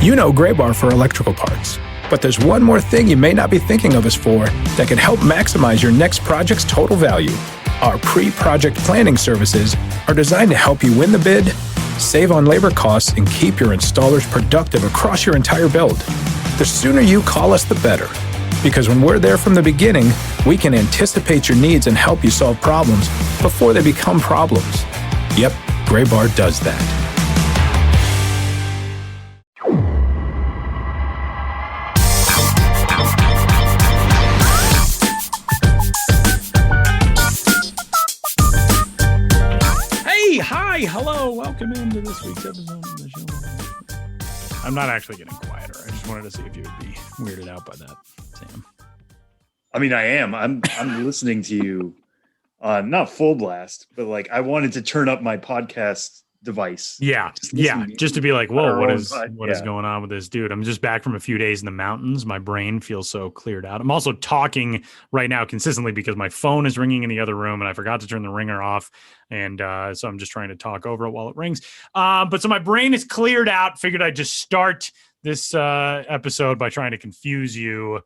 You know Gray Bar for electrical parts, but there's one more thing you may not be thinking of us for that can help maximize your next project's total value. Our pre-project planning services are designed to help you win the bid, save on labor costs, and keep your installers productive across your entire build. The sooner you call us, the better. Because when we're there from the beginning, we can anticipate your needs and help you solve problems before they become problems. Yep, Gray Bar does that. Hey, hi, hello, welcome into this week's episode of the show. I'm not actually getting quieter. I just wanted to see if you would be weirded out by that, Sam. I mean, I am. I'm listening to you on not full blast, but like I wanted to turn up my podcast device. Just to be like, whoa, what is is going on with this dude? I'm just back from a few days in the mountains. My brain feels so cleared out. I'm also talking right now consistently because my phone is ringing in the other room and I forgot to turn the ringer off. And so I'm just trying to talk over it while it rings. But so my brain is cleared out. Figured I'd just start this episode by trying to confuse you.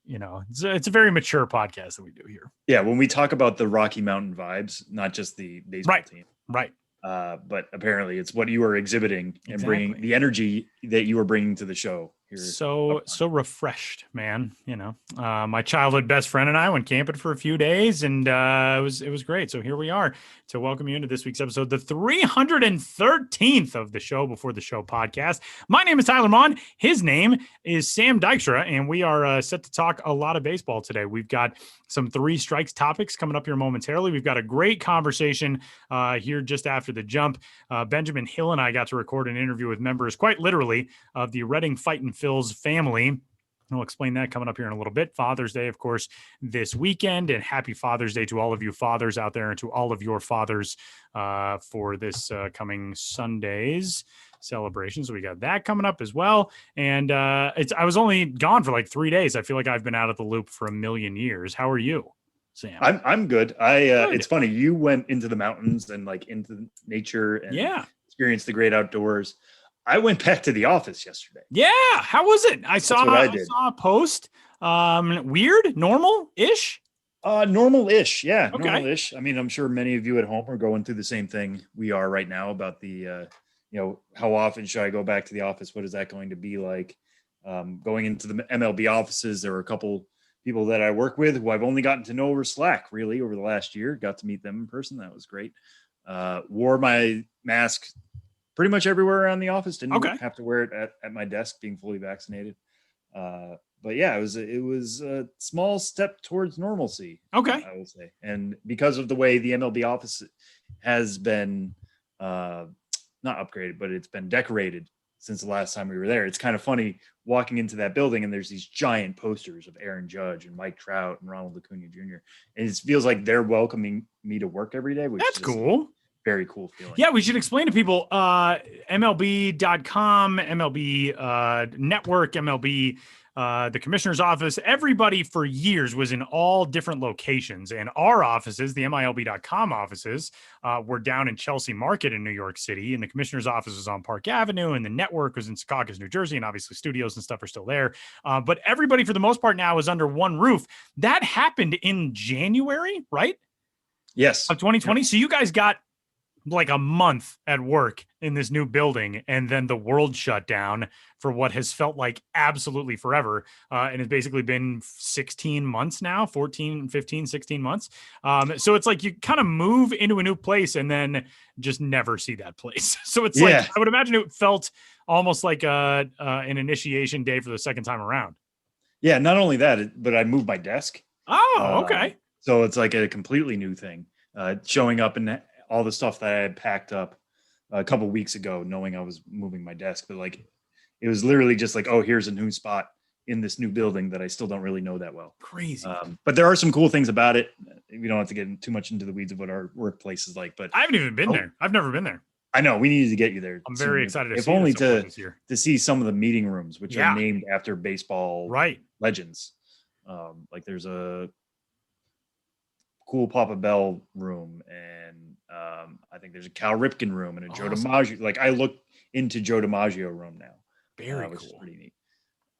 You know, it's a very mature podcast that we do here. Yeah, when we talk about the Rocky Mountain vibes, not just the baseball team. Right. But apparently it's what you are exhibiting and bringing the energy that you are bringing to the show here. So refreshed, man. You know, my childhood best friend and I went camping for a few days and it was great. So here we are to welcome you into this week's episode, the 313th of the Show Before the Show podcast. My name is Tyler Mon. His name is Sam Dykstra, and we are set to talk a lot of baseball today. We've got some three strikes topics coming up here momentarily. We've got a great conversation here just after the jump. Benjamin Hill and I got to record an interview with members, quite literally, of the Reading Fightin' Phil's family. I'll explain that coming up here in a little bit. Father's Day, of course, this weekend, and happy Father's Day to all of you fathers out there and to all of your fathers for this coming Sunday's celebration. So we got that coming up as well. And I was only gone for like 3 days. I feel like I've been out of the loop for a million years. How are you, Sam? I'm good. It's funny. You went into the mountains and like into nature and experienced the great outdoors. I went back to the office yesterday. Yeah. How was it? I saw a post. Weird, normal-ish? Normal-ish. Yeah. Okay. Normal-ish. I mean, I'm sure many of you at home are going through the same thing we are right now about the, how often should I go back to the office? What is that going to be like? Going into the MLB offices, there were a couple people that I work with who I've only gotten to know over Slack really over the last year. Got to meet them in person. That was great. Wore my mask pretty much everywhere around the office. Didn't have to wear it at my desk being fully vaccinated. But yeah, it was a small step towards normalcy. Okay. I will say. And because of the way the MLB office has been not upgraded, but it's been decorated since the last time we were there. It's kind of funny walking into that building and there's these giant posters of Aaron Judge and Mike Trout and Ronald Acuna Jr. And it feels like they're welcoming me to work every day, which That's is cool. Very cool feeling. Yeah, we should explain to people MLB.com, MLB Network, MLB, the commissioner's office. Everybody for years was in all different locations. And our offices, the MILB.com offices, were down in Chelsea Market in New York City. And the commissioner's office was on Park Avenue. And the network was in Secaucus, New Jersey. And obviously studios and stuff are still there. But everybody, for the most part, now is under one roof. That happened in January, right? Yes. Of 2020. So you guys got like a month at work in this new building, and then the world shut down for what has felt like absolutely forever. And it's basically been 16 months now, 14, 15, 16 months. So it's like you kind of move into a new place and then just never see that place. So it's like, I would imagine it felt almost like an initiation day for the second time around. Yeah. Not only that, but I moved my desk. Oh, okay. So it's like a completely new thing, showing up and all the stuff that I had packed up a couple weeks ago, knowing I was moving my desk, but like, it was literally just like, oh, here's a new spot in this new building that I still don't really know that well. Crazy. But there are some cool things about it. We don't have to get too much into the weeds of what our workplace is like, but I haven't even been there. I've never been there. I know we needed to get you there. I'm very excited. If only to see some of the meeting rooms, which are named after baseball legends. Like there's a cool Papa Bell room, and I think there's a Cal Ripken room and a Joe DiMaggio. Like I look into Joe DiMaggio room now. Very which is cool. pretty neat.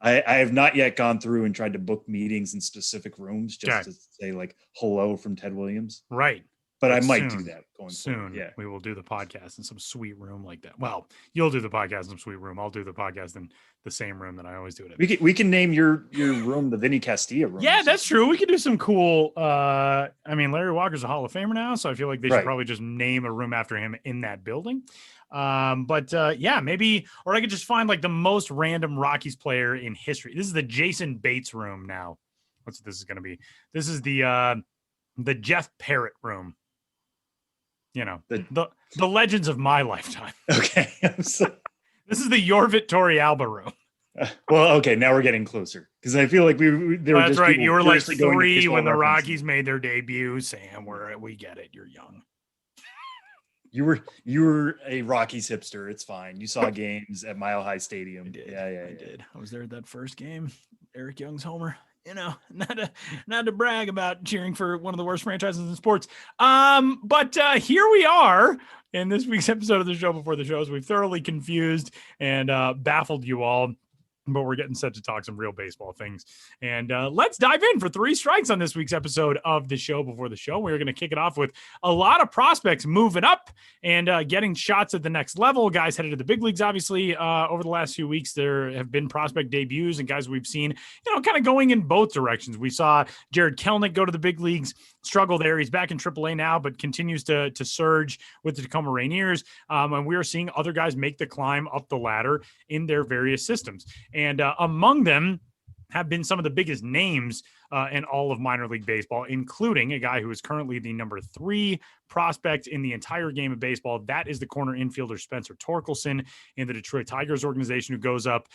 I have not yet gone through and tried to book meetings in specific rooms just to say like hello from Ted Williams. Right. But I might do that going forward. Yeah. We will do the podcast in some sweet room like that. Well, you'll do the podcast in some sweet room. I'll do the podcast in the same room that I always do it in. We can name your room the Vinny Castilla room. Yeah, that's true. We could do some cool. I mean, Larry Walker's a Hall of Famer now, so I feel like they should probably just name a room after him in that building. Yeah, maybe, or I could just find like the most random Rockies player in history. This is the Jason Bates room now. What's this is going to be? This is the Jeff Parrott room. You know, the legends of my lifetime. Okay. This is the Yorvit Torrealba room. Well, okay, now we're getting closer because I feel like that's right. You were like 3 when the Rockies made their debut. Sam, we get it. You're young. You were a Rockies hipster. It's fine. You saw games at Mile High Stadium. I did. I was there at that first game. Eric Young's homer. You know, not to brag about cheering for one of the worst franchises in sports. But here we are in this week's episode of the show before the shows. We've thoroughly confused and baffled you all. But we're getting set to talk some real baseball things. And let's dive in for 3 strikes on this week's episode of the show before the show. We're going to kick it off with a lot of prospects moving up and getting shots at the next level. Guys headed to the big leagues, obviously, over the last few weeks. There have been prospect debuts and guys we've seen, kind of going in both directions. We saw Jared Kelnick go to the big leagues, struggle there. He's back in AAA now, but continues to surge with the Tacoma Rainiers. And we are seeing other guys make the climb up the ladder in their various systems. And among them have been some of the biggest names in all of minor league baseball, including a guy who is currently the number 3 prospect in the entire game of baseball. That is the corner infielder Spencer Torkelson in the Detroit Tigers organization, who goes up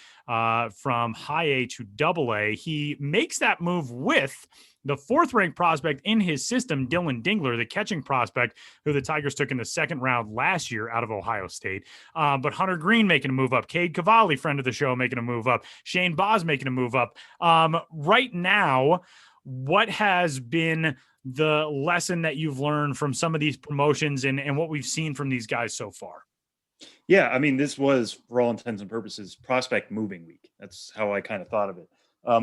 from high A to double A. He makes that move with the 4th-ranked prospect in his system, Dylan Dingler, the catching prospect who the Tigers took in the 2nd round last year out of Ohio State. But Hunter Green making a move up. Cade Cavalli, friend of the show, making a move up. Shane Boz making a move up. Right now, what has been the lesson that you've learned from some of these promotions and what we've seen from these guys so far? Yeah, I mean, this was, for all intents and purposes, prospect moving week. That's how I kind of thought of it,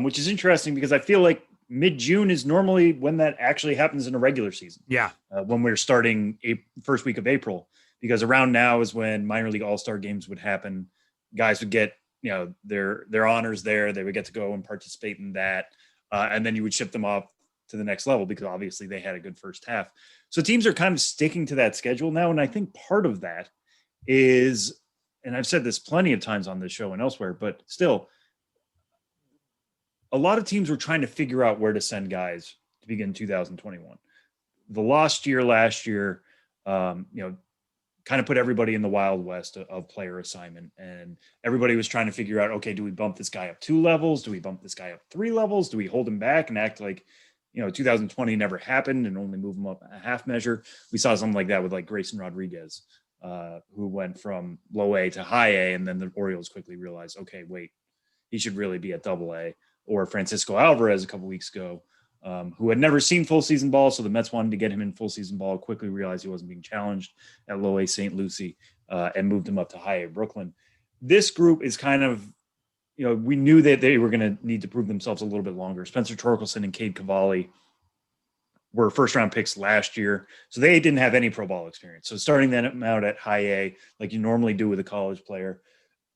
which is interesting because I feel like mid-June is normally when that actually happens in a regular season. Yeah. When we're starting first week of April, because around now is when minor league all-star games would happen. Guys would get, their honors there. They would get to go and participate in that. And then you would ship them off to the next level because obviously they had a good first half. So teams are kind of sticking to that schedule now. And I think part of that is, and I've said this plenty of times on this show and elsewhere, but still, a lot of teams were trying to figure out where to send guys to begin 2021. The lost year last year, kind of put everybody in the Wild West of player assignment. And everybody was trying to figure out, okay, do we bump this guy up 2 levels? Do we bump this guy up 3 levels? Do we hold him back and act like, 2020 never happened and only move him up a half measure? We saw something like that with like Grayson Rodriguez, who went from low A to high A. And then the Orioles quickly realized, okay, wait, he should really be at double A. Or Francisco Alvarez a couple weeks ago, who had never seen full season ball. So the Mets wanted to get him in full season ball, quickly realized he wasn't being challenged at low A St. Lucie, and moved him up to high A Brooklyn. This group is kind of, we knew that they were going to need to prove themselves a little bit longer. Spencer Torkelson and Cade Cavalli were 1st-round picks last year, so they didn't have any pro ball experience. So starting them out at high A, like you normally do with a college player,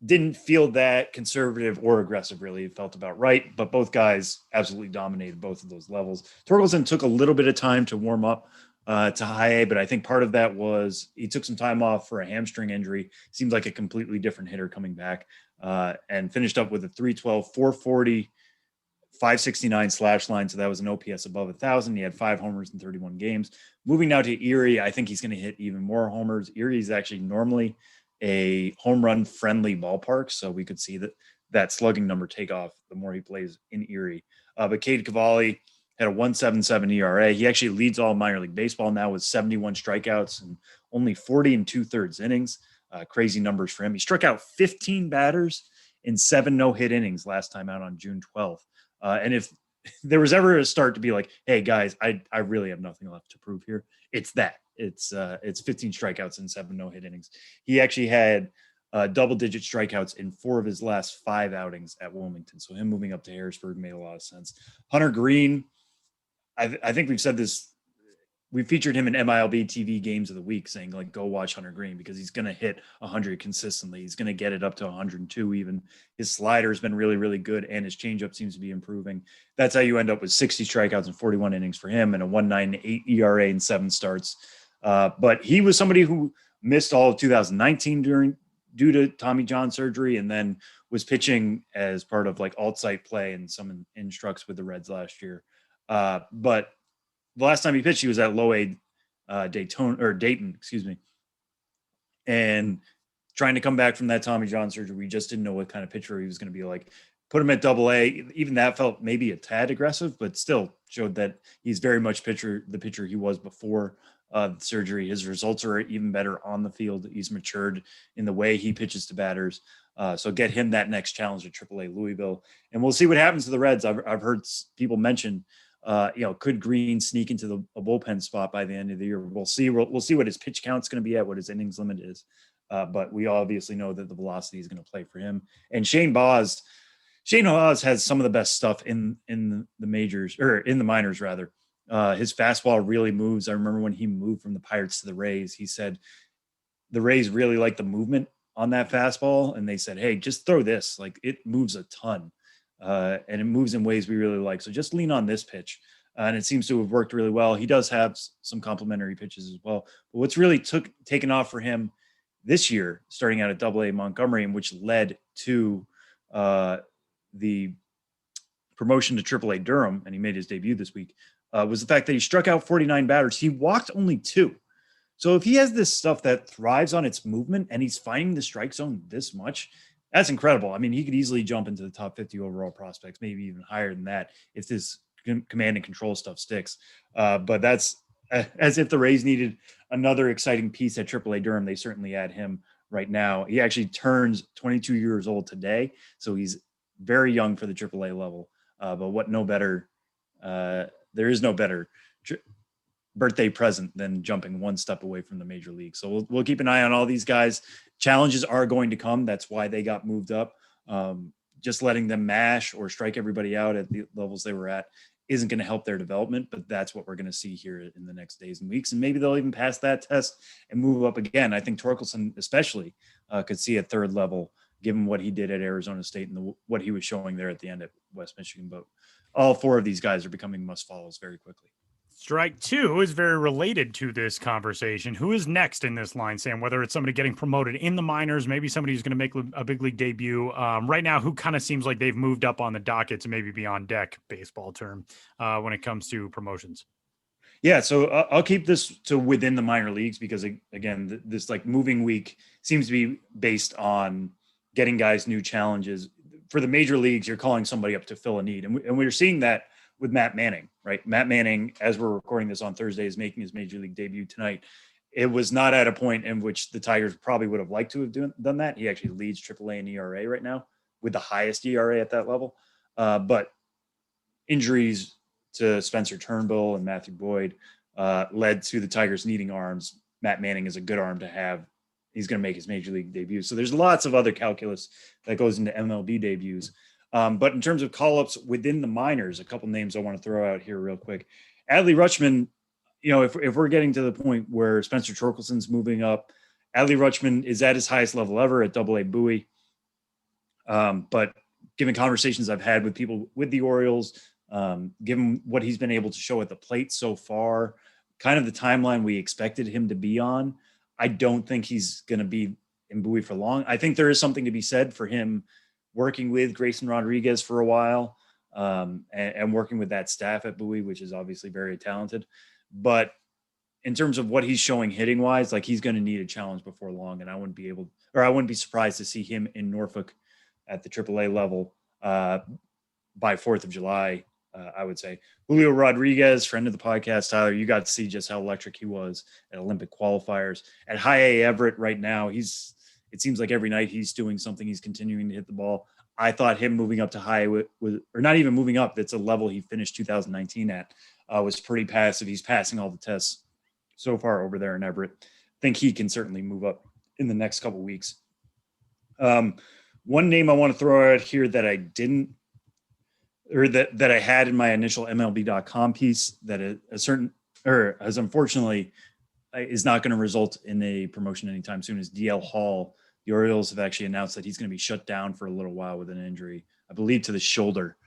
didn't feel that conservative or aggressive, really. It felt about right, but both guys absolutely dominated both of those levels. Torkelson took a little bit of time to warm up to high A, but I think part of that was he took some time off for a hamstring injury. Seems like a completely different hitter coming back, and finished up with a 312, 440, 569 slash line. So that was an OPS above 1,000. He had 5 homers in 31 games. Moving now to Erie, I think he's going to hit even more homers. Erie is actually normally a home run friendly ballpark. So we could see that slugging number take off the more he plays in Erie. But Cade Cavalli had a 1.77 ERA. He actually leads all minor league baseball now with 71 strikeouts and only 40 2/3 innings. Crazy numbers for him. He struck out 15 batters in 7 no-hit innings last time out on June 12th. And if there was ever a start to be like, hey guys, I really have nothing left to prove here, it's that. It's 15 strikeouts and 7 no-hit innings. He actually had double-digit strikeouts in 4 of his last 5 outings at Wilmington. So him moving up to Harrisburg made a lot of sense. Hunter Green, I think we've said this. We featured him in MILB TV games of the week, saying like, go watch Hunter Green because he's going to hit 100 consistently. He's going to get it up to 102 even. His slider has been really, really good, and his changeup seems to be improving. That's how you end up with 60 strikeouts and 41 innings for him and a 1.98 ERA in 7 starts. But he was somebody who missed all of 2019 due to Tommy John surgery, and then was pitching as part of like alt-site play and some instructs with the Reds last year. But the last time he pitched, he was at low A Dayton, and trying to come back from that Tommy John surgery. We just didn't know what kind of pitcher he was going to be like. Put him at double A. Even that felt maybe a tad aggressive, but still showed that he's very much the pitcher he was before the surgery. His results are even better on the field. He's matured in the way he pitches to batters. So get him that next challenge at AAA Louisville, and we'll see what happens to the Reds. I've heard people mention, could Green sneak into a bullpen spot by the end of the year? We'll see. We'll see what his pitch count's going to be at, what his innings limit is. But we obviously know that the velocity is going to play for him. And Shane Baz has some of the best stuff in the majors, or in the minors rather. His fastball really moves. I remember when he moved from the Pirates to the Rays, he said the Rays really like the movement on that fastball, and they said, hey, just throw this. Like, it moves a ton. And it moves in ways we really like. So just lean on this pitch. And it seems to have worked really well. He does have some complementary pitches as well. But what's really taken off for him this year, starting out at AA Montgomery, and which led to the promotion to AAA Durham, and he made his debut this week, was the fact that he struck out 49 batters. He walked only 2. So if he has this stuff that thrives on its movement and he's finding the strike zone this much, that's incredible. I mean, he could easily jump into the top 50 overall prospects, maybe even higher than that if this command and control stuff sticks. But that's as if the Rays needed another exciting piece at AAA Durham. They certainly add him right now. He actually turns 22 years old today, so he's very young for the AAA level. But there is no better birthday present than jumping one step away from the major league. So we'll keep an eye on all these guys. Challenges are going to come. That's why they got moved up. Just letting them mash or strike everybody out at the levels they were at isn't going to help their development, but that's what we're going to see here in the next days and weeks. And maybe they'll even pass that test and move up again. I think Torkelson especially could see a third level, given what he did at Arizona State and what he was showing there at the end at West Michigan. But all 4 of these guys are becoming must follows very quickly. Strike 2 is very related to this conversation. Who is next in this line, Sam? Whether it's somebody getting promoted in the minors, maybe somebody who's going to make a big league debut. Right now, who kind of seems like they've moved up on the docket to maybe be on deck, baseball term, when it comes to promotions? Yeah, so I'll keep this to within the minor leagues because, again, this like moving week seems to be based on getting guys new challenges. For the major leagues, you're calling somebody up to fill a need. And we're seeing that with Matt Manning, right? Matt Manning, as we're recording this on Thursday, is making his major league debut tonight. It was not at a point in which the Tigers probably would have liked to have done that. He actually leads AAA in ERA right now with the highest ERA at that level. But injuries to Spencer Turnbull and Matthew Boyd led to the Tigers needing arms. Matt Manning is a good arm to have. He's going to make his major league debut. So there's lots of other calculus that goes into MLB debuts. But in terms of call-ups within the minors, a couple names I want to throw out here real quick. Adley Rutschman, if we're getting to the point where Spencer Torkelson's moving up, Adley Rutschman is at his highest level ever at AA Bowie. But given conversations I've had with people with the Orioles, given what he's been able to show at the plate so far, kind of the timeline we expected him to be on, I don't think he's going to be in Bowie for long. I think there is something to be said for him working with Grayson Rodriguez for a while, and working with that staff at Bowie, which is obviously very talented. But in terms of what he's showing hitting wise, like he's going to need a challenge before long. And I wouldn't be surprised to see him in Norfolk at the AAA level by 4th of July. I would say Julio Rodriguez, friend of the podcast, Tyler, you got to see just how electric he was at Olympic qualifiers. At high A Everett right now, it seems like every night he's doing something. He's continuing to hit the ball. I thought him moving up to high or not even moving up. That's a level he finished 2019 at, was pretty passive. He's passing all the tests so far over there in Everett. I think he can certainly move up in the next couple of weeks. One name I want to throw out here that I didn't, or that I had in my initial MLB.com piece that has unfortunately is not going to result in a promotion anytime soon is DL Hall. The Orioles have actually announced that he's going to be shut down for a little while with an injury, I believe to the shoulder.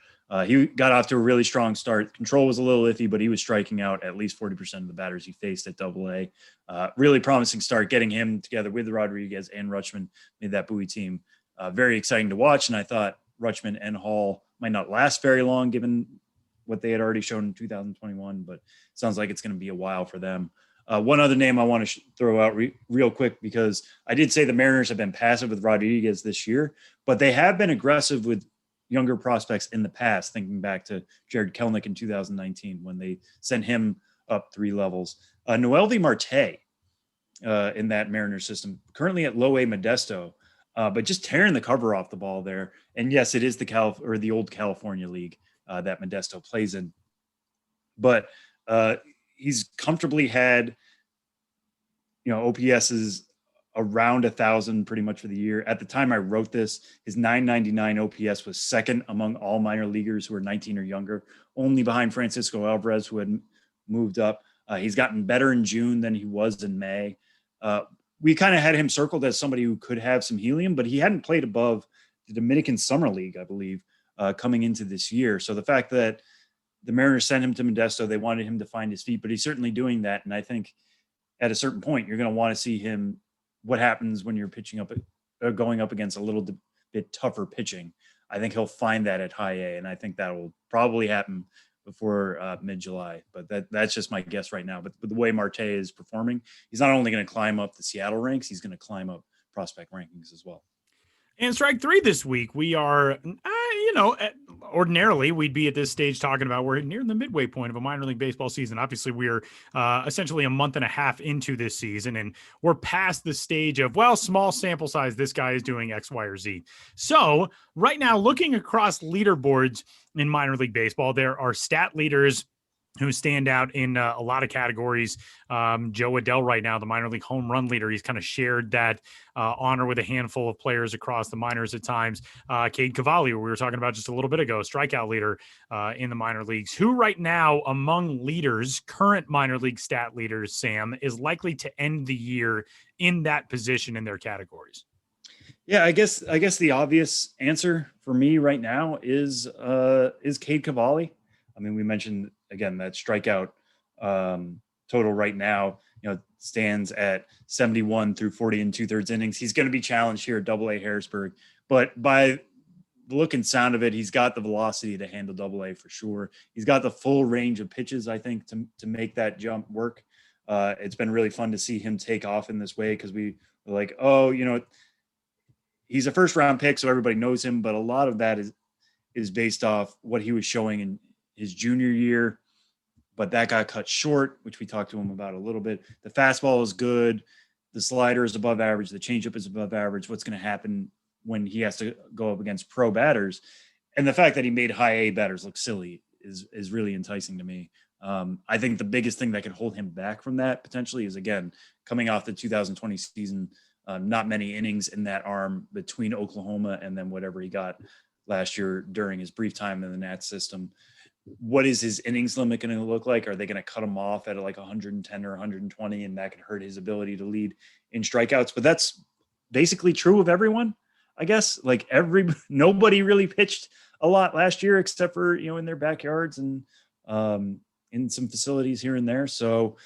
He got off to a really strong start. Control was a little iffy, but he was striking out at least 40% of the batters he faced at Double-A. Really promising start. Getting him together with Rodriguez and Rutschman made that Bowie team very exciting to watch. And I thought Rutschman and Hall might not last very long given what they had already shown in 2021, but it sounds like it's going to be a while for them. One other name I want to throw out real quick, because I did say the Mariners have been passive with Rodriguez this year, but they have been aggressive with younger prospects in the past, thinking back to Jared Kelenic in 2019 when they sent him up 3 levels. Noelvi Marte in that Mariners system, currently at low A Modesto, but just tearing the cover off the ball there. And yes, it is the old California League that Modesto plays in. But he's comfortably had, OPSs around 1,000 pretty much for the year. At the time I wrote this, his 999 OPS was second among all minor leaguers who are 19 or younger, only behind Francisco Alvarez, who had moved up. He's gotten better in June than he was in May. We kind of had him circled as somebody who could have some helium, but he hadn't played above the Dominican Summer League, I believe, coming into this year. So the fact that the Mariners sent him to Modesto, they wanted him to find his feet, but he's certainly doing that. And I think at a certain point, you're going to want to see him, what happens when you're pitching up, going up against a little bit tougher pitching. I think he'll find that at high A, and I think that will probably happen before mid-July. But that's just my guess right now. But the way Marte is performing, he's not only going to climb up the Seattle ranks, he's going to climb up prospect rankings as well. And strike 3 this week, we are, ordinarily we'd be at this stage talking about we're near the midway point of a minor league baseball season. Obviously, we're essentially a month and a half into this season, and we're past the stage of, small sample size, this guy is doing X, Y, or Z. So right now, looking across leaderboards in minor league baseball, there are stat leaders who stand out in a lot of categories. Joe Adell right now, the minor league home run leader, he's kind of shared that honor with a handful of players across the minors at times. Cade Cavalli, who we were talking about just a little bit ago, strikeout leader in the minor leagues, who right now among leaders, current minor league stat leaders, Sam, is likely to end the year in that position in their categories. Yeah, I guess the obvious answer for me right now is Cade Cavalli. I mean, we mentioned again that strikeout total right now, stands at 71 through 40 and 2/3 innings. He's going to be challenged here at Double-A Harrisburg, but by the look and sound of it, he's got the velocity to handle Double-A for sure. He's got the full range of pitches, I think, to make that jump work. It's been really fun to see him take off in this way, because we were like, he's a first round pick, so everybody knows him, but a lot of that is based off what he was showing in his junior year, but that got cut short, which we talked to him about a little bit. The fastball is good. The slider is above average. The changeup is above average. What's going to happen when he has to go up against pro batters? And the fact that he made high A batters look silly is really enticing to me. I think the biggest thing that could hold him back from that potentially is, again, coming off the 2020 season, not many innings in that arm between Oklahoma and then whatever he got last year during his brief time in the Nats system. What is his innings limit going to look like? Are they going to cut him off at like 110 or 120, and that could hurt his ability to lead in strikeouts? But that's basically true of everyone, I guess. Like nobody really pitched a lot last year except for, in their backyards and in some facilities here and there. So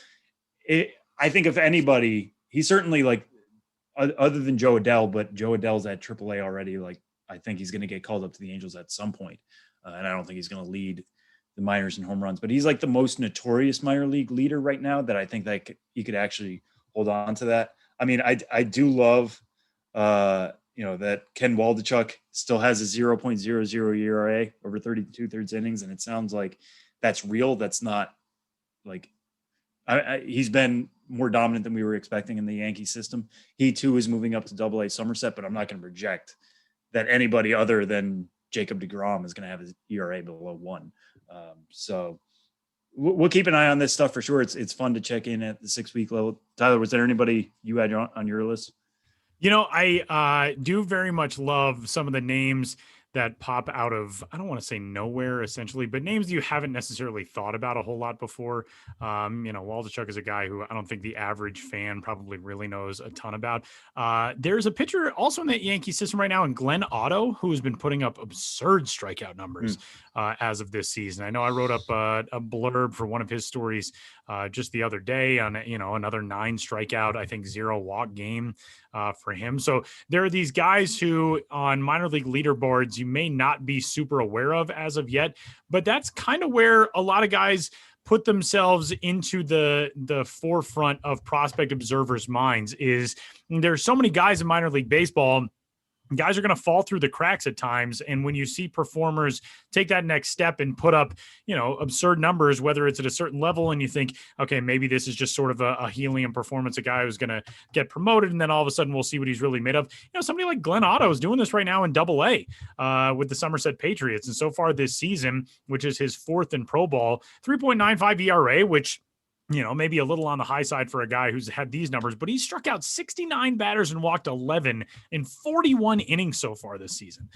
I think if anybody, he's certainly like, other than Joe Adell, but Joe Adell's at AAA already. Like, I think he's going to get called up to the Angels at some point. And I don't think he's going to lead the minors in home runs, but he's like the most notorious minor league leader right now that I think that he could actually hold on to that. I mean, I do love, that Ken Waldichuk still has a 0.00 ERA over 32/3 innings. And it sounds like that's real. That's not like, he's been more dominant than we were expecting in the Yankee system. He too is moving up to Double-A Somerset, but I'm not going to project that anybody other than Jacob deGrom is going to have his ERA below 1. So we'll keep an eye on this stuff for sure. It's fun to check in at the 6-week level. Tyler, was there anybody you had on your list? I do very much love some of the names that pop out of, I don't want to say nowhere essentially, but names you haven't necessarily thought about a whole lot before. Waldichuk is a guy who I don't think the average fan probably really knows a ton about. There's a pitcher also in that Yankee system right now, in Glenn Otto, who has been putting up absurd strikeout numbers as of this season. I know I wrote up a blurb for one of his stories just the other day on, another 9 strikeout, I think 0 walk game for him. So there are these guys who on minor league leaderboards you may not be super aware of as of yet, but that's kind of where a lot of guys put themselves into the forefront of prospect observers' minds. Is there's so many guys in minor league baseball. Guys are going to fall through the cracks at times. And when you see performers take that next step and put up, absurd numbers, whether it's at a certain level and you think, okay, maybe this is just sort of a helium performance, a guy who's going to get promoted. And then all of a sudden we'll see what he's really made of. Somebody like Glenn Otto is doing this right now in Double-A with the Somerset Patriots. And so far this season, which is his 4th in pro ball, 3.95 ERA, which, maybe a little on the high side for a guy who's had these numbers, but he's struck out 69 batters and walked 11 in 41 innings so far this season.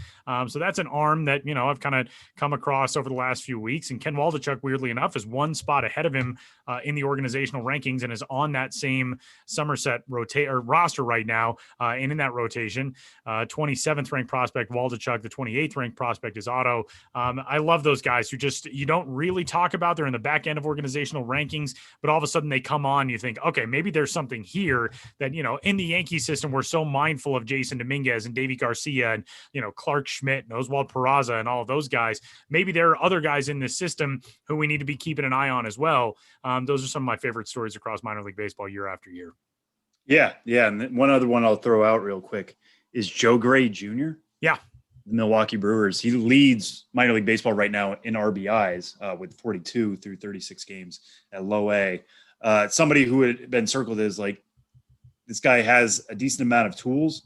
So that's an arm that, I've kind of come across over the last few weeks. And Ken Waldichuk, weirdly enough, is 1 spot ahead of him in the organizational rankings and is on that same Somerset roster right now. And in that rotation, 27th ranked prospect Waldichuk, the 28th ranked prospect is Otto. I love those guys who you don't really talk about. They're in the back end of organizational rankings, but all of a sudden they come on, you think, okay, maybe there's something here that, in the Yankee system, we're so mindful of Jason Dominguez and Davy Garcia and, Clark Schmidt and Oswald Peraza and all of those guys. Maybe there are other guys in this system who we need to be keeping an eye on as well. Those are some of my favorite stories across minor league baseball year after year. Yeah. And one other one I'll throw out real quick is Joe Gray Jr. Yeah. The Milwaukee Brewers. He leads minor league baseball right now in RBIs with 42 through 36 games at low A. Somebody who had been circled as like, this guy has a decent amount of tools.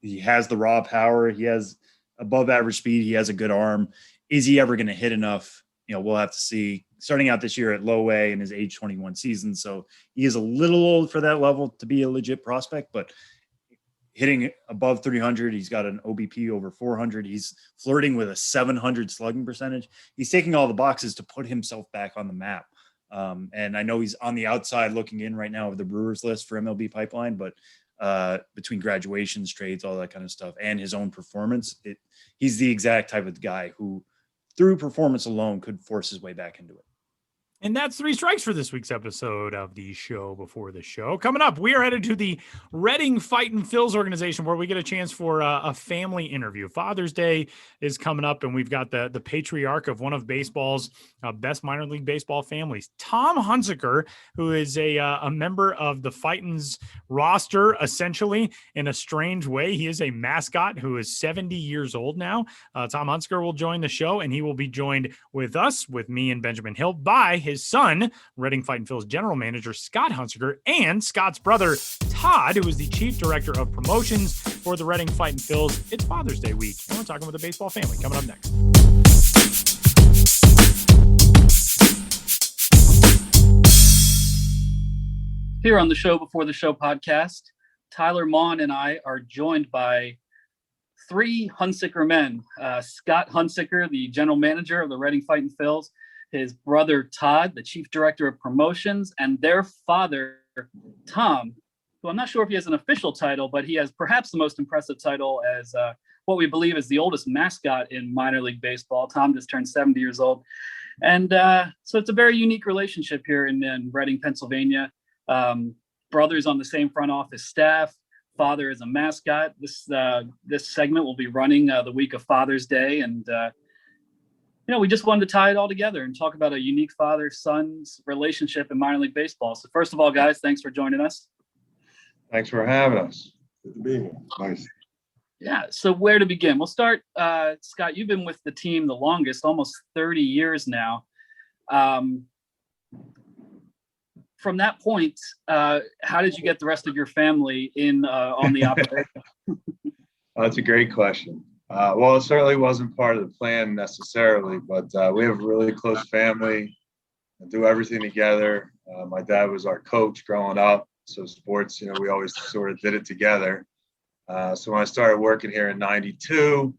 He has the raw power. He has above average speed. He has a good arm. Is he ever going to hit enough? We'll have to see. Starting out this year at low A in his age 21 season. So he is a little old for that level to be a legit prospect, but hitting above 300. He's got an OBP over 400. He's flirting with a 700 slugging percentage. He's taking all the boxes to put himself back on the map. And I know he's on the outside looking in right now of the Brewers list for MLB Pipeline, but between graduations, trades, all that kind of stuff, and his own performance, he's the exact type of guy who, through performance alone, could force his way back into it. And that's 3 strikes for this week's episode of the show before the show. Coming up, we are headed to the Reading Fightin' Phils organization where we get a chance for a family interview. Father's Day is coming up, and we've got the patriarch of one of baseball's best minor league baseball families, Tom Hunsicker, who is a member of the Fightin's roster, essentially, in a strange way. He is a mascot who is 70 years old now. Tom Hunsicker will join the show, and he will be joined with me and Benjamin Hill, by his son, Reading Fightin' Phils general manager Scott Hunsicker, and Scott's brother Todd, who is the chief director of promotions for the Reading Fightin' Phils. It's Father's Day week, and we're talking with the baseball family. Coming up next. Here on the Show Before the Show podcast, Tyler Maughan and I are joined by 3 Hunsicker men. Scott Hunsicker, the general manager of the Reading Fightin' Phils, his brother Todd, the chief director of promotions, and their father, Tom, who I'm not sure if he has an official title, but he has perhaps the most impressive title as what we believe is the oldest mascot in minor league baseball. Tom just turned 70 years old. And so it's a very unique relationship here in Reading, Pennsylvania. Brothers on the same front office staff. Father is a mascot. This segment will be running the week of Father's Day, and we just wanted to tie it all together and talk about a unique father-son's relationship in minor league baseball. So first of all, guys, thanks for joining us. Thanks for having us. Good to be here. Nice. Yeah. So where to begin? We'll start. Scott, you've been with the team the longest, almost 30 years now. From that point, how did you get the rest of your family in on the operation? That's a great question. Well, it certainly wasn't part of the plan necessarily, but we have a really close family and do everything together. My dad was our coach growing up. So sports, we always sort of did it together. So when I started working here in '92,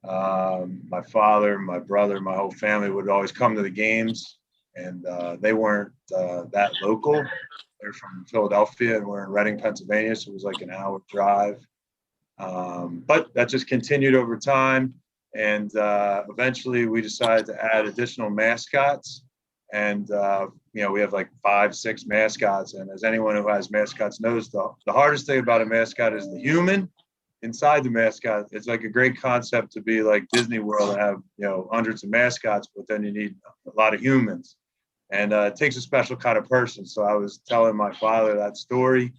my father, my brother, my whole family would always come to the games, and they weren't that local. They're from Philadelphia, and we're in Reading, Pennsylvania, so it was like an hour drive. But that just continued over time, and eventually we decided to add additional mascots. And we have like 5, 6 mascots, and as anyone who has mascots knows, the hardest thing about a mascot is the human inside the mascot. It's like a great concept to be like Disney World and have hundreds of mascots, but then you need a lot of humans, and it takes a special kind of person. So I was telling my father that story,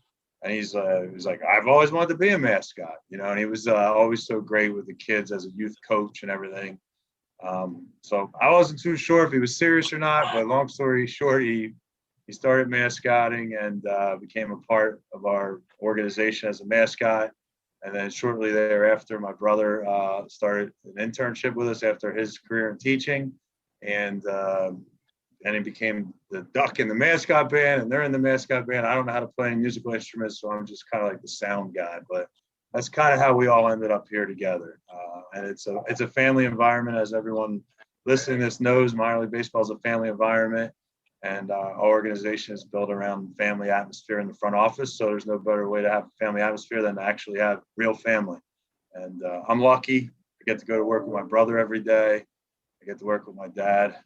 and he's like, I've always wanted to be a mascot, and he was always so great with the kids as a youth coach and everything. So I wasn't too sure if he was serious or not, but long story short, he started mascotting and became a part of our organization as a mascot. And then shortly thereafter, my brother started an internship with us after his career in teaching, and he became the duck in the mascot band, and they're in the mascot band. I don't know how to play any musical instruments, so I'm just kind of like the sound guy, but that's kind of how we all ended up here together. And it's a family environment, as everyone listening to this knows. Minor league baseball is a family environment, and our organization is built around family atmosphere in the front office. So there's no better way to have a family atmosphere than to actually have real family. And I'm lucky. I get to go to work with my brother every day. I get to work with my dad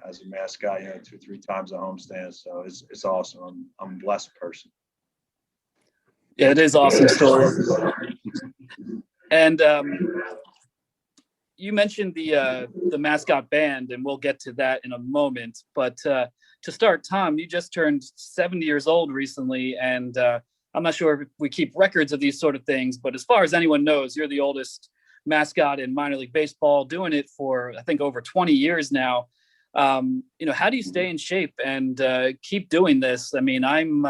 as a mascot, 2 or 3 times a homestand. So it's awesome. I'm a blessed person. Yeah, it is awesome story. And you mentioned the mascot band, and we'll get to that in a moment. But to start, Tom, you just turned 70 years old recently, and I'm not sure if we keep records of these sort of things, but as far as anyone knows, you're the oldest mascot in minor league baseball, doing it for, I think, over 20 years now. How do you stay in shape and keep doing this? I mean, I'm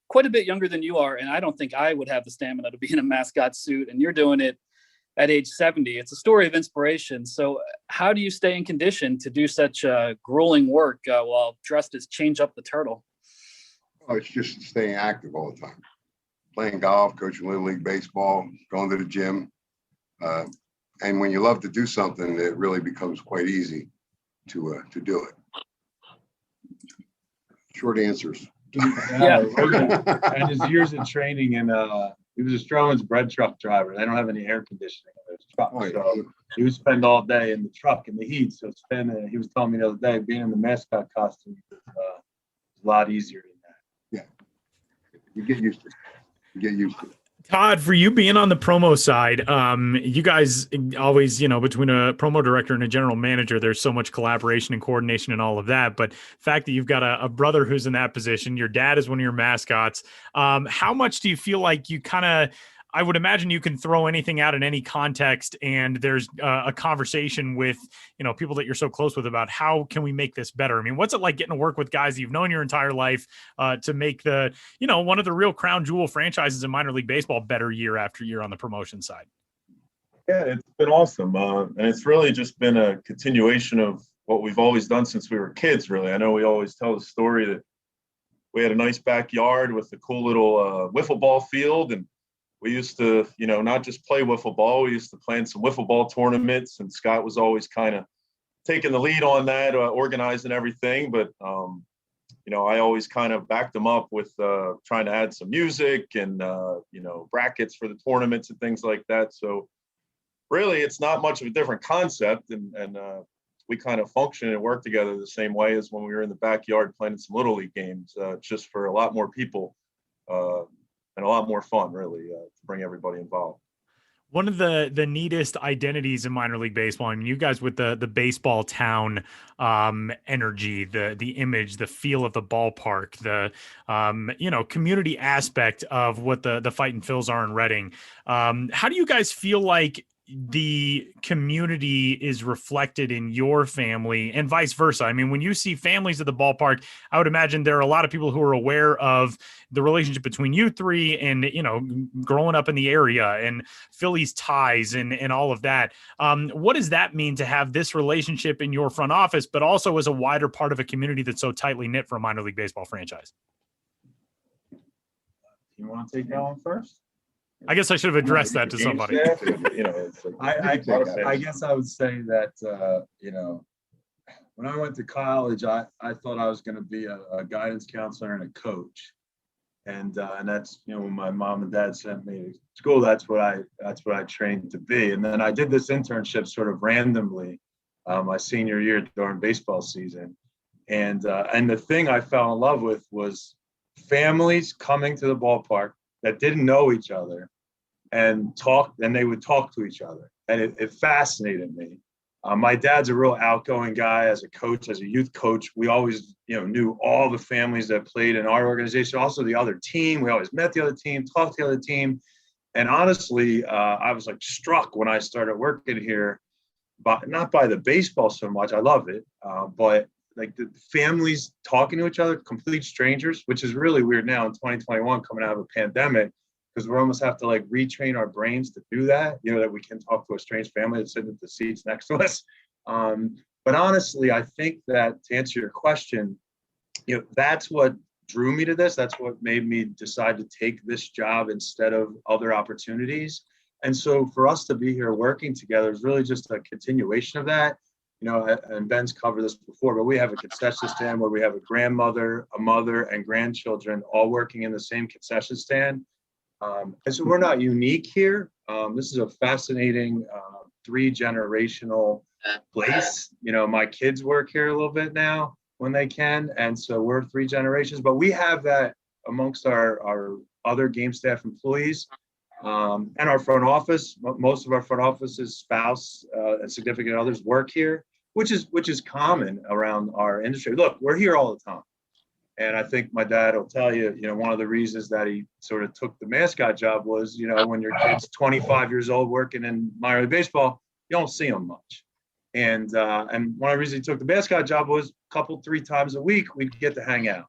quite a bit younger than you are, and I don't think I would have the stamina to be in a mascot suit, and you're doing it at age 70. It's a story of inspiration. So how do you stay in condition to do such grueling work while dressed as Change Up the Turtle? Oh, it's just staying active all the time. Playing golf, coaching Little League baseball, going to the gym. And when you love to do something, it really becomes quite easy to do it. Short answers. Yeah. And his years in training, and he was a Stroman's bread truck driver. They don't have any air conditioning in those trucks. Oh, yeah. So he would spend all day in the truck in the heat. So he was telling me the other day, being in the mascot costume was a lot easier than that. Yeah. You get used to it. Todd, for you being on the promo side, you guys always, between a promo director and a general manager, there's so much collaboration and coordination and all of that. But the fact that you've got a brother who's in that position, your dad is one of your mascots. How much do you feel like you I would imagine you can throw anything out in any context, and there's a conversation with, people that you're so close with about how can we make this better? I mean, what's it like getting to work with guys you've known your entire life to make the, one of the real crown jewel franchises in minor league baseball better year after year on the promotion side? Yeah, it's been awesome. And it's really just been a continuation of what we've always done since we were kids, really. I know we always tell the story that we had a nice backyard with a cool little wiffle ball field, and we used to, not just play wiffle ball. We used to play in some wiffle ball tournaments, and Scott was always kind of taking the lead on that, organizing everything. But, I always kind of backed him up with trying to add some music and, brackets for the tournaments and things like that. So really, it's not much of a different concept. And we kind of function and work together the same way as when we were in the backyard playing some Little League games, just for a lot more people. And a lot more fun, really, to bring everybody involved. One of the neatest identities in minor league baseball, I mean, you guys with the baseball town energy, the image, the feel of the ballpark, the community aspect of what the Fight and Phils are in Reading. How do you guys feel like the community is reflected in your family and vice versa? I mean, when you see families at the ballpark, I would imagine there are a lot of people who are aware of the relationship between you three and, growing up in the area and Phillies ties and all of that. What does that mean to have this relationship in your front office, but also as a wider part of a community that's so tightly knit for a minor league baseball franchise? You want to take that one first? I guess I should have addressed that to Game somebody. staff, you know, it's like, I guess I would say that, you know, when I went to college, I thought I was going to be a guidance counselor and a coach. And that's, you know, when my mom and dad sent me to school, that's what I trained to be. And then I did this internship sort of randomly my senior year during baseball season. And the thing I fell in love with was families coming to the ballpark that didn't know each other and they would talk to each other. And it fascinated me. My dad's a real outgoing guy as a coach, as a youth coach. We always, you know, knew all the families that played in our organization, also the other team. We always met the other team, talked to the other team. And honestly, I was like struck when I started working here, but not by the baseball so much. I love it, but like the families talking to each other, complete strangers, which is really weird now in 2021 coming out of a pandemic, because we almost have to like retrain our brains to do that, you know, that we can talk to a strange family that's sitting at the seats next to us. But honestly, I think that to answer your question, you know, that's what drew me to this. That's what made me decide to take this job instead of other opportunities. And so for us to be here working together is really just a continuation of that. You know, and Ben's covered this before, but we have a concession stand where we have a grandmother, a mother, and grandchildren all working in the same concession stand. And so we're not unique here. This is a fascinating 3-generational place. You know, my kids work here a little bit now when they can. And so we're 3 generations, but we have that amongst our other game staff employees and our front office. Most of our front office's spouse and significant others work here, which is common around our industry. Look, we're here all the time. And I think my dad will tell you, you know, one of the reasons that he sort of took the mascot job was, you know, when your kid's 25 years old working in minor league baseball, you don't see him much. And one of the reasons he took the mascot job was a couple, 3 times a week, we'd get to hang out.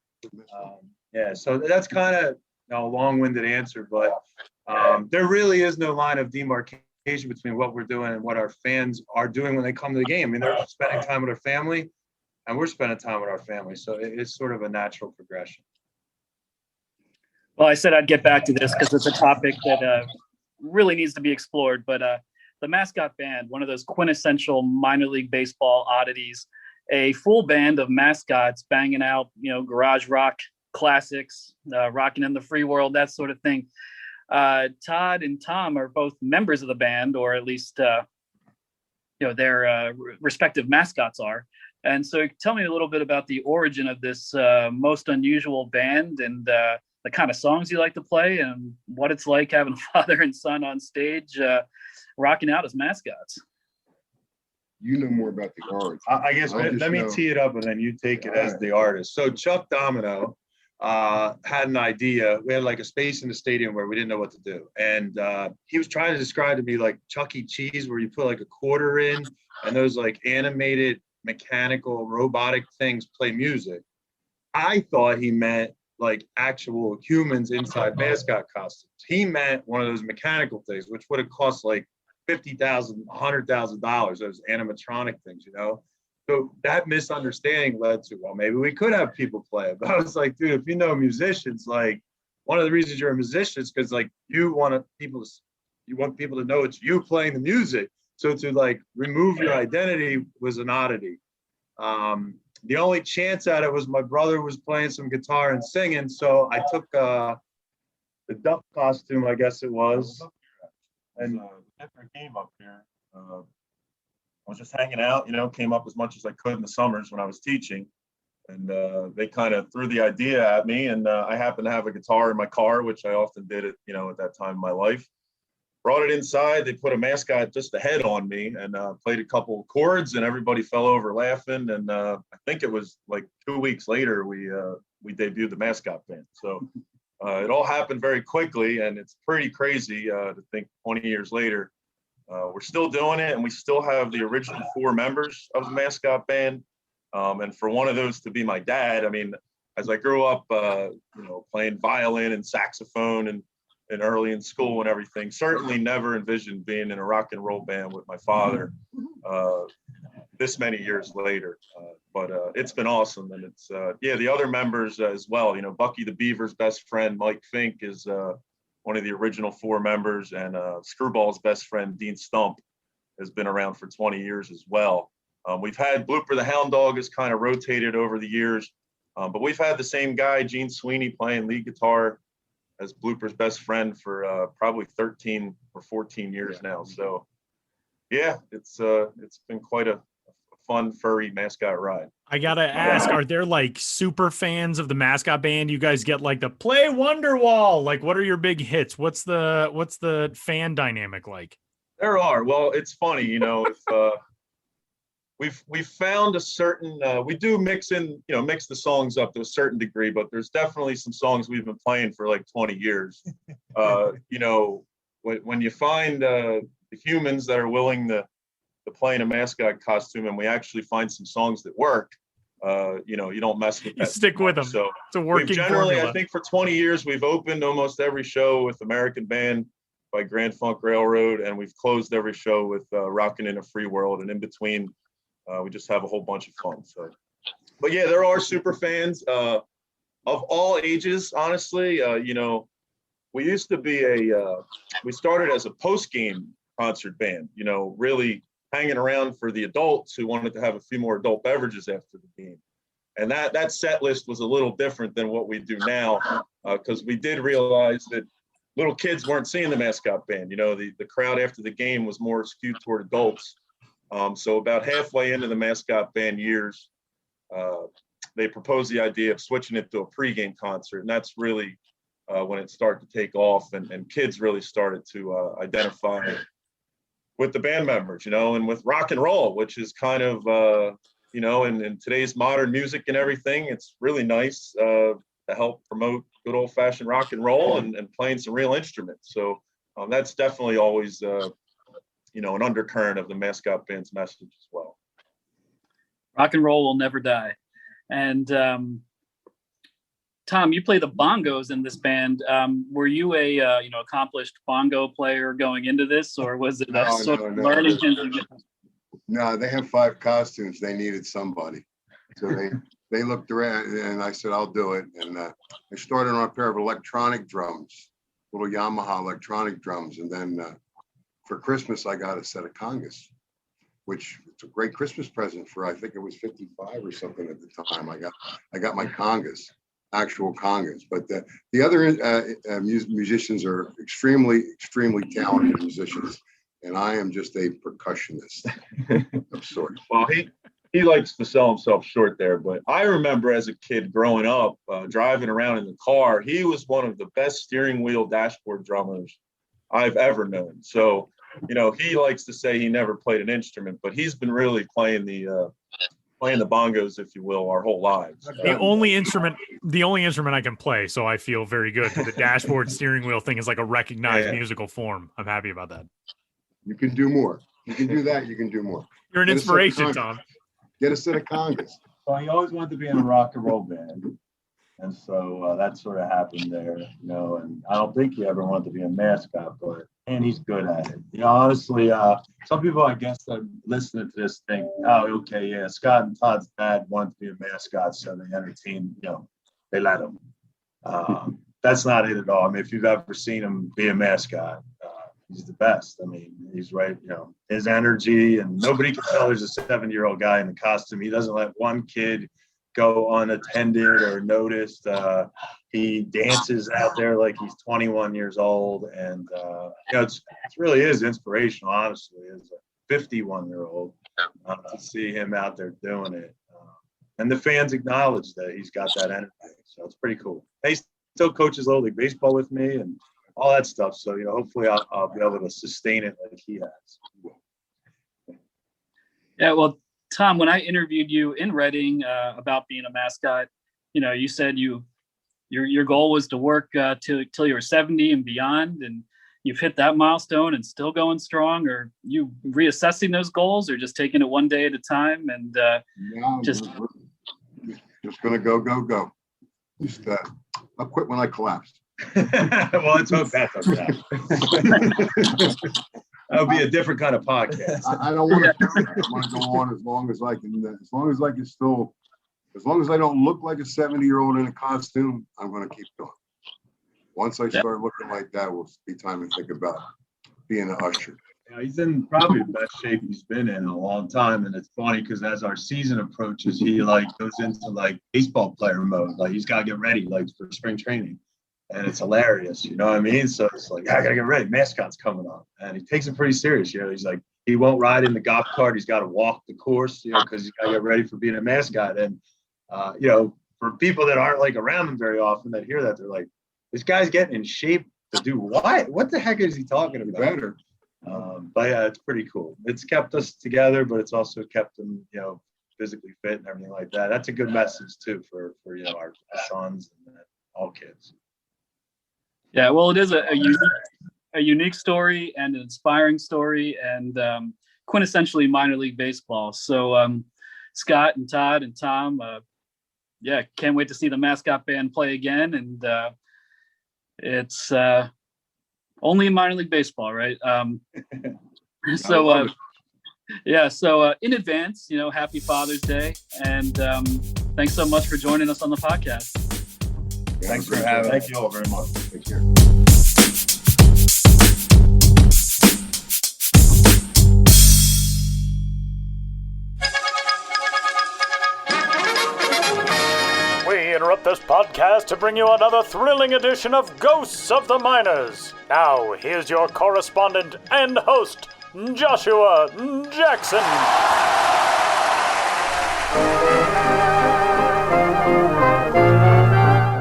Yeah, so that's kind of, you know, a long-winded answer, but there really is no line of demarcation between what we're doing and what our fans are doing when they come to the game. I mean, they're spending time with their family, and we're spending time with our family. So it's sort of a natural progression. Well, I said I'd get back to this because it's a topic that really needs to be explored. But the mascot band, one of those quintessential minor league baseball oddities, a full band of mascots banging out, you know, garage rock classics, rocking in the free world, that sort of thing. Todd and Tom are both members of the band, or at least, you know, their respective mascots are. And so tell me a little bit about the origin of this most unusual band and the kind of songs you like to play and what it's like having a father and son on stage rocking out as mascots. You know more about the origin. I guess let me tee it up and then you take it as the artist. So Chuck Domino had an idea. We had like a space in the stadium where we didn't know what to do. And he was trying to describe to me like Chuck E. Cheese, where you put like a quarter in and those like animated mechanical robotic things play music. I thought he meant like actual humans inside mascot costumes. He meant one of those mechanical things, which would have cost like $50,000, $100,000, those animatronic things, you know? So that misunderstanding led to, well, maybe we could have people play it. But I was like, dude, if you know musicians, like one of the reasons you're a musician is because like you want people to know it's you playing the music. So to like remove your identity was an oddity. The only chance at it was my brother was playing some guitar and singing. So I took the duck costume, I guess it was. And different game up here. I was just hanging out, you know, came up as much as I could in the summers when I was teaching. And they kind of threw the idea at me. And I happened to have a guitar in my car, which I often did it, you know, at that time in my life. Brought it inside. They put a mascot just a head on me and played a couple of chords, and everybody fell over laughing. And I think it was like 2 weeks later we debuted the mascot band. So it all happened very quickly, and it's pretty crazy to think 20 years later we're still doing it, and we still have the original 4 members of the mascot band. And for one of those to be my dad, I mean, as I grew up, you know, playing violin and saxophone and early in school and everything, certainly never envisioned being in a rock and roll band with my father this many years later. But it's been awesome. And it's, yeah, the other members as well, you know, Bucky the Beaver's best friend, Mike Fink, is one of the original 4 members, and Screwball's best friend, Dean Stump, has been around for 20 years as well. We've had Blooper the Hound Dog has kind of rotated over the years, but we've had the same guy, Gene Sweeney, playing lead guitar as Blooper's best friend for probably 13 or 14 years now. So yeah, it's been quite a fun furry mascot ride. I gotta ask, are there like super fans of the mascot band? You guys get like the play Wonderwall. Like, what are your big hits? What's the fan dynamic like? There are. Well, it's funny, if we've found a certain we do mix the songs up to a certain degree, but there's definitely some songs we've been playing for like 20 years. When you find the humans that are willing to play in a mascot costume, and we actually find some songs that work, you don't mess with that. You stick with them. So it's a working generally, formula. I think for 20 years, we've opened almost every show with American Band by Grand Funk Railroad, and we've closed every show with Rockin' in a Free World, and in between, we just have a whole bunch of fun. So, but yeah, there are super fans of all ages, honestly. We used to be we started as a post-game concert band, really hanging around for the adults who wanted to have a few more adult beverages after the game. And that set list was a little different than what we do now, because we did realize that little kids weren't seeing the mascot band. The crowd after the game was more skewed toward adults. So about halfway into the mascot band years, they proposed the idea of switching it to a pregame concert. And that's really when it started to take off, and kids really started to identify with the band members, and with rock and roll, which is kind of, in today's modern music and everything, it's really nice to help promote good old fashioned rock and roll and playing some real instruments. So that's definitely always, an undercurrent of the mascot band's message as well. Rock and roll will never die. And Tom, you play the bongos in this band. Were you a accomplished bongo player going into this, or was it learning? No, they have 5 costumes. They needed somebody, so they looked around, and I said, "I'll do it." And I started on a pair of electronic drums, little Yamaha electronic drums, and then for Christmas I got a set of congas, which it's a great Christmas present for, I think it was 55 or something at the time. I got my congas. Actual congas, but the other musicians are extremely talented musicians, and I am just a percussionist of sorts. Well, he likes to sell himself short there, but I remember as a kid growing up, driving around in the car, he was one of the best steering wheel dashboard drummers I've ever known. So, he likes to say he never played an instrument, but he's been really playing the bongos, if you will, our whole lives. The only instrument I can play, so I feel very good. The dashboard steering wheel thing is like a recognized musical form. I'm happy about that. You can do more. You can do that. You can do more. You're an inspiration, Tom. Get a set of congas. Well, he always wanted to be in a rock and roll band. And so that sort of happened there, and I don't think he ever wanted to be a mascot, and he's good at it. Honestly, some people, I guess, that listening to this think, oh, okay, yeah, Scott and Todd's dad wanted to be a mascot, so they entertained, they let him. That's not it at all. I mean, if you've ever seen him be a mascot, he's the best. I mean, he's right, his energy, and nobody can tell there's a 7-year-old guy in the costume. He doesn't let one kid go unattended or noticed. He dances out there like he's 21 years old, and it really is inspirational, honestly, as a 51-year-old to see him out there doing it, and the fans acknowledge that he's got that energy, so it's pretty cool. He still coaches Little League baseball with me and all that stuff, so hopefully I'll be able to sustain it like he has. Yeah, well, Tom, when I interviewed you in Reading about being a mascot, you said your goal was to work till you were 70 and beyond, and you've hit that milestone and still going strong. Or you reassessing those goals, or just taking it one day at a time and just gonna go. Just I'll quit when I collapsed. Well, let's hope that doesn't happen. That'll be a different kind of podcast. I don't want to. I want to go on as long as I can. As long as I can still. As long as I don't look like a 70-year-old in a costume, I'm going to keep going. Once I start looking like that, will be time to think about being an usher. Yeah, he's in probably the best shape he's been in a long time. And it's funny because as our season approaches, he like goes into like baseball player mode. Like he's got to get ready like for spring training. And it's hilarious, you know what I mean? So it's like, I got to get ready. Mascot's coming up. And he takes it pretty serious. You know, he's like, he won't ride in the golf cart. He's got to walk the course, you know, because he's got to get ready for being a mascot. And, you know, for people that aren't like around him very often that hear that, they're like, this guy's getting in shape to do what? What the heck is he talking about? Better. But yeah, it's pretty cool. It's kept us together, but it's also kept him, you know, physically fit and everything like that. That's a good message too for you know, our sons and all kids. Yeah, well, it is a unique story and an inspiring story and quintessentially minor league baseball. So Scott and Todd and Tom, yeah, can't wait to see the mascot band play again. And it's only in minor league baseball, right? So in advance, you know, happy Father's Day. And thanks so much for joining us on the podcast. Thanks for having us. Thank you all very much. Take care. We interrupt this podcast to bring you another thrilling edition of Ghosts of the Miners. Now, here's your correspondent and host, Joshua Jackson.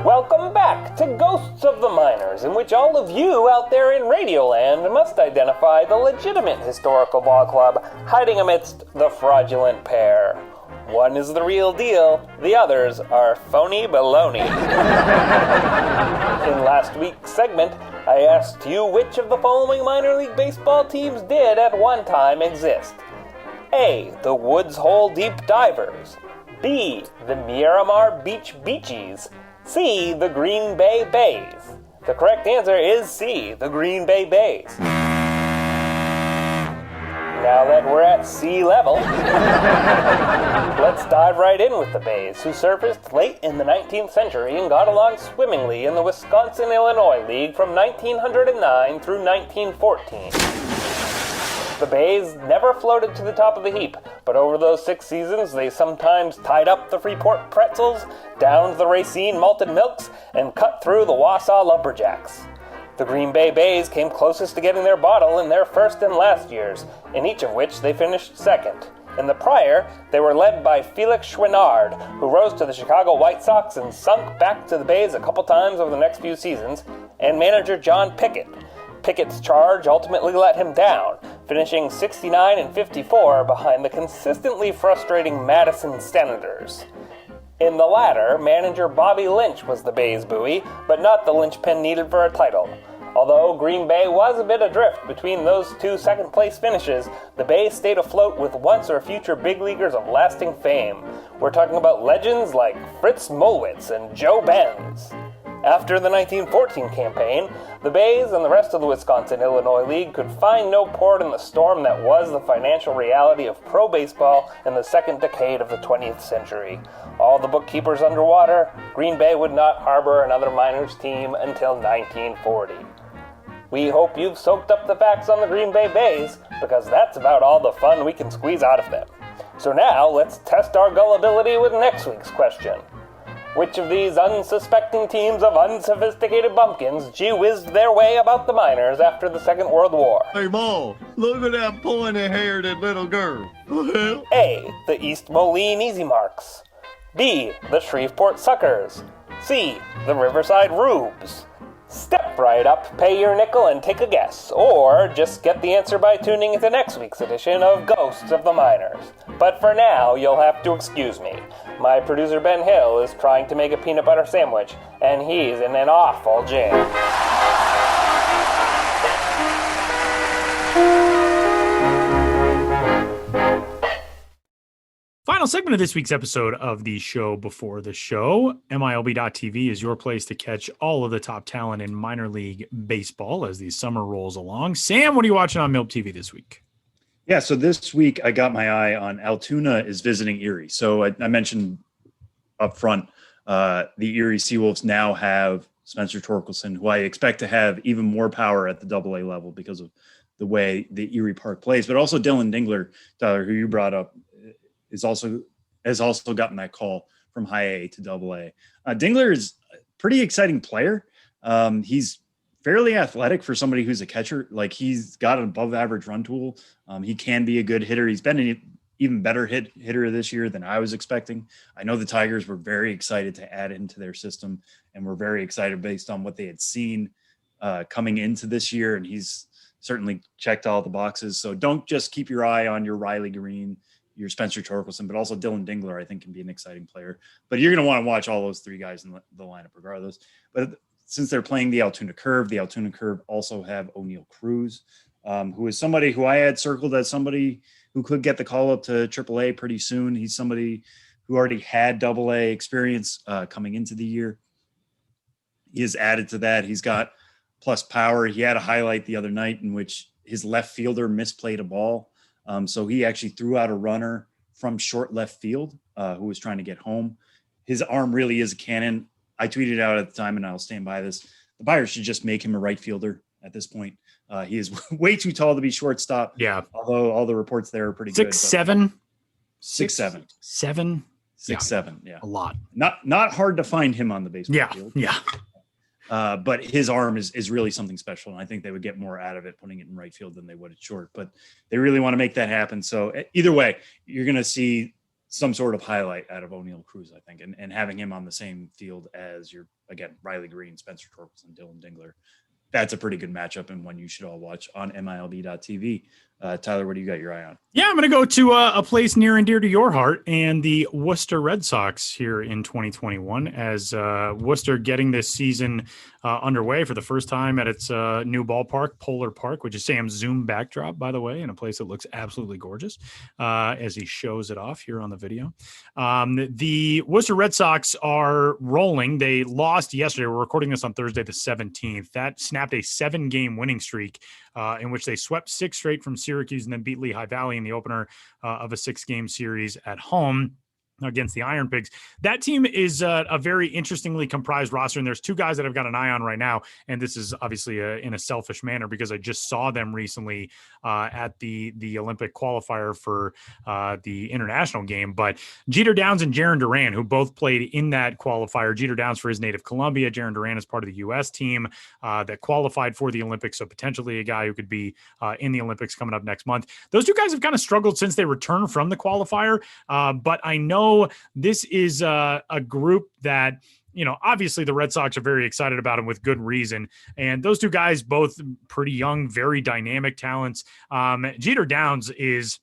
Welcome back to Ghosts of the Miners, in which all of you out there in Radioland must identify the legitimate historical ball club hiding amidst the fraudulent pair. One is the real deal, the others are phony baloney. In last week's segment, I asked you which of the following minor league baseball teams did at one time exist. A. The Woods Hole Deep Divers. B. The Miramar Beach Beachies. C. The Green Bay Bays. The correct answer is C. The Green Bay Bays. Now that we're at sea level, let's dive right in with the Bays, who surfaced late in the 19th century and got along swimmingly in the Wisconsin-Illinois League from 1909 through 1914. The Bays never floated to the top of the heap, but over those 6 seasons they sometimes tied up the Freeport Pretzels, downed the Racine Malted Milks, and cut through the Wausau Lumberjacks. The Green Bay Bays came closest to getting their bottle in their first and last years, in each of which they finished second. In the prior, they were led by Felix Chouinard, who rose to the Chicago White Sox and sunk back to the Bays a couple times over the next few seasons, and manager John Pickett. Pickett's charge ultimately let him down, finishing 69 and 54 behind the consistently frustrating Madison Senators. In the latter, manager Bobby Lynch was the Bays' buoy, but not the linchpin needed for a title. Although Green Bay was a bit adrift between those 2 second-place finishes, the Bays stayed afloat with once or future big leaguers of lasting fame. We're talking about legends like Fritz Molwitz and Joe Benz. After the 1914 campaign, the Bays and the rest of the Wisconsin-Illinois League could find no port in the storm that was the financial reality of pro baseball in the second decade of the 20th century. All the bookkeepers underwater, Green Bay would not harbor another minors team until 1940. We hope you've soaked up the facts on the Green Bay Bays, because that's about all the fun we can squeeze out of them. So now, let's test our gullibility with next week's question. Which of these unsuspecting teams of unsophisticated bumpkins gee-whizzed their way about the minors after the Second World War? Hey, Ma, look at that pointy-haired little girl. A. The East Moline Easy Marks. B. The Shreveport Suckers. C. The Riverside Rubes. Step right up, pay your nickel, and take a guess. Or just get the answer by tuning into next week's edition of Ghosts of the Miners. But for now, you'll have to excuse me. My producer Ben Hill is trying to make a peanut butter sandwich, and he's in an awful jam. Final segment of this week's episode of the show before the show. MILB.TV is your place to catch all of the top talent in minor league baseball as the summer rolls along. Sam, what are you watching on MILB TV this week? Yeah, so this week I got my eye on Altoona is visiting Erie. So I mentioned up front, the Erie Seawolves now have Spencer Torkelson, who I expect to have even more power at the AA level because of the way the Erie Park plays, but also Dylan Dingler, Tyler, who you brought up, has also gotten that call from high A to AA. Dingler is a pretty exciting player. He's fairly athletic for somebody who's a catcher. Like, he's got an above average run tool. He can be a good hitter. He's been an even better hitter this year than I was expecting. I know the Tigers were very excited to add him to their system, and were very excited based on what they had seen coming into this year. And he's certainly checked all the boxes. So don't just keep your eye on your Riley Green, your Spencer Torkelson, but also Dylan Dingler, I think, can be an exciting player. But you're going to want to watch all those three guys in the lineup regardless. But since they're playing the Altoona Curve also have O'Neal Cruz, who is somebody who I had circled as somebody who could get the call up to AAA pretty soon. He's somebody who already had AA experience coming into the year. He has added to that. He's got plus power. He had a highlight the other night in which his left fielder misplayed a ball. So he actually threw out a runner from short left field who was trying to get home. His arm really is a cannon. I tweeted out at the time, and I'll stand by this, the Pirates should just make him a right fielder at this point. He is way too tall to be shortstop. Yeah. Although all the reports there are pretty 6'7". 6'7". 7. 6'7". Yeah. A lot. Not hard to find him on the baseball field. Yeah. But his arm is really something special, and I think they would get more out of it putting it in right field than they would at short. But they really want to make that happen. So either way, you're going to see some sort of highlight out of O'Neal Cruz, I think, and having him on the same field as Riley Green, Spencer Torkelson, Dylan Dingler. That's a pretty good matchup, and one you should all watch on MILB.tv. Tyler, what do you got your eye on? Yeah, I'm going to go to a place near and dear to your heart, and the Worcester Red Sox here in 2021, as Worcester getting this season underway for the first time at its new ballpark, Polar Park, which is Sam's Zoom backdrop, by the way, in a place that looks absolutely gorgeous as he shows it off here on the video. The Worcester Red Sox are rolling. They lost yesterday. We're recording this on Thursday, the 17th. That snapped a 7-game winning streak in which they swept 6 straight from Syracuse and then beat Lehigh Valley in the opener of a 6-game series at home against the Iron Pigs. That team is a very interestingly comprised roster, and there's 2 guys that I've got an eye on right now, and this is obviously in a selfish manner because I just saw them recently at the Olympic qualifier for the international game. But Jeter Downs and Jaron Duran, who both played in that qualifier. Jeter Downs for his native Colombia. Jaron Duran is part of the U.S. team that qualified for the Olympics, so potentially a guy who could be in the Olympics coming up next month. Those 2 guys have kind of struggled since they returned from the qualifier, but I know this is a group that, obviously the Red Sox are very excited about him with good reason. And those 2 guys, both pretty young, very dynamic talents. Jeter Downs is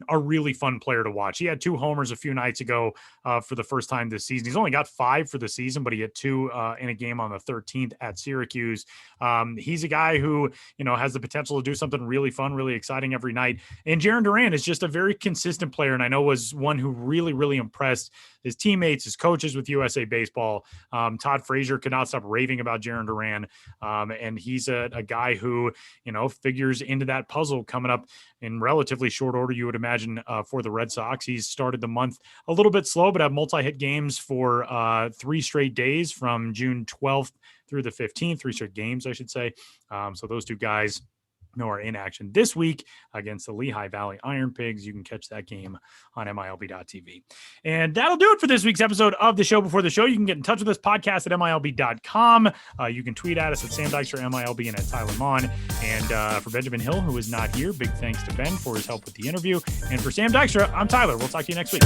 a really fun player to watch. He had 2 homers a few nights ago for the first time this season. He's only got 5 for the season, but he had 2 in a game on the 13th at Syracuse. He's a guy who, has the potential to do something really fun, really exciting every night. And Jaron Duran is just a very consistent player, and I know was one who really, really impressed his teammates, his coaches with USA Baseball. Todd Frazier could not stop raving about Jaron Duran, and he's a guy who, figures into that puzzle coming up in relatively short order, you would imagine, for the Red Sox. He's started the month a little bit slow, but have multi-hit games for 3 straight days from June 12th through the 15th, 3 straight games, I should say. So those 2 guys are in action this week against the Lehigh Valley Iron Pigs. You can catch that game on MILB.tv. And that'll do it for this week's episode of the Show Before the Show. You can get in touch with this podcast at MILB.com. You can tweet at us at Sam Dykstra, MILB, and at Tyler Mon. And for Benjamin Hill, who is not here, big thanks to Ben for his help with the interview. And for Sam Dykstra, I'm Tyler. We'll talk to you next week.